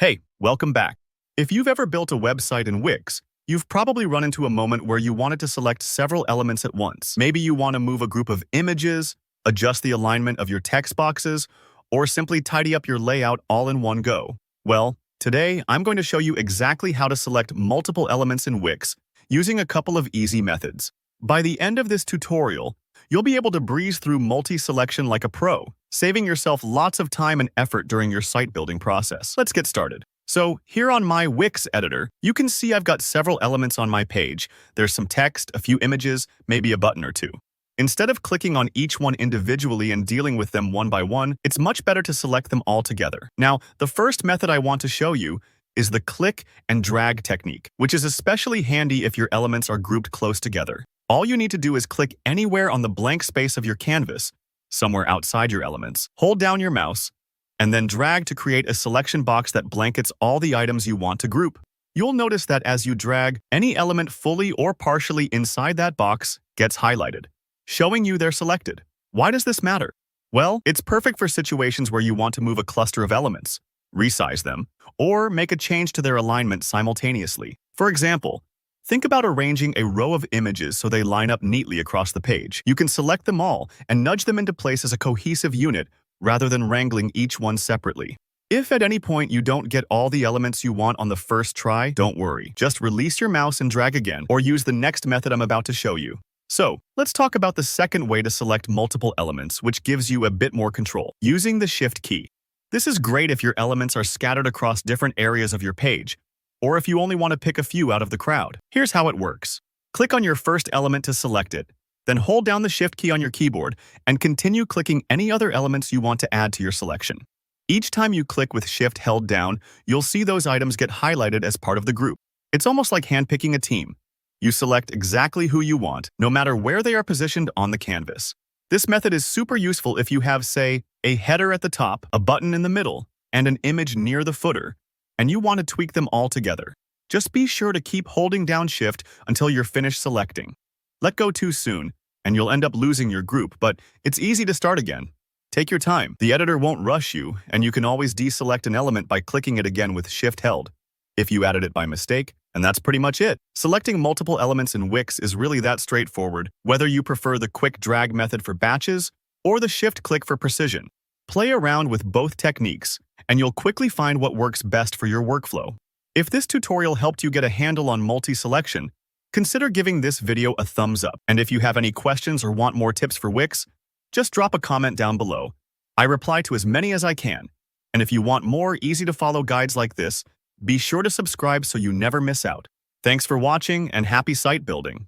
Hey, welcome back. If you've ever built a website in Wix, you've probably run into a moment where you wanted to select several elements at once. Maybe you want to move a group of images, adjust the alignment of your text boxes, or simply tidy up your layout all in one go. Well, today I'm going to show you exactly how to select multiple elements in Wix using a couple of easy methods. By the end of this tutorial, you'll be able to breeze through multi-selection like a pro, saving yourself lots of time and effort during your site building process. Let's get started. So here on my Wix editor, you can see I've got several elements on my page. There's some text, a few images, maybe a button or two. Instead of clicking on each one individually and dealing with them one by one, it's much better to select them all together. Now, the first method I want to show you is the click and drag technique, which is especially handy if your elements are grouped close together. All you need to do is click anywhere on the blank space of your canvas, somewhere outside your elements. Hold down your mouse, and then drag to create a selection box that blankets all the items you want to group. You'll notice that as you drag, any element fully or partially inside that box gets highlighted, showing you they're selected. Why does this matter? Well, it's perfect for situations where you want to move a cluster of elements, resize them, or make a change to their alignment simultaneously. For example, think about arranging a row of images so they line up neatly across the page. You can select them all and nudge them into place as a cohesive unit rather than wrangling each one separately. If at any point you don't get all the elements you want on the first try, don't worry. Just release your mouse and drag again, or use the next method I'm about to show you. So, let's talk about the second way to select multiple elements, which gives you a bit more control, using the Shift key. This is great if your elements are scattered across different areas of your page, or if you only want to pick a few out of the crowd. Here's how it works. Click on your first element to select it, then hold down the Shift key on your keyboard and continue clicking any other elements you want to add to your selection. Each time you click with Shift held down, you'll see those items get highlighted as part of the group. It's almost like handpicking a team. You select exactly who you want, no matter where they are positioned on the canvas. This method is super useful if you have, say, a header at the top, a button in the middle, and an image near the footer, and you want to tweak them all together. Just be sure to keep holding down Shift until you're finished selecting. Let go too soon, and you'll end up losing your group, but it's easy to start again. Take your time. The editor won't rush you, and you can always deselect an element by clicking it again with Shift held, if you added it by mistake, and that's pretty much it. Selecting multiple elements in Wix is really that straightforward, whether you prefer the quick drag method for batches or the Shift click for precision. Play around with both techniques, and you'll quickly find what works best for your workflow. If this tutorial helped you get a handle on multi-selection, consider giving this video a thumbs up. And if you have any questions or want more tips for Wix, just drop a comment down below. I reply to as many as I can. And if you want more easy-to-follow guides like this, be sure to subscribe so you never miss out. Thanks for watching and happy site building.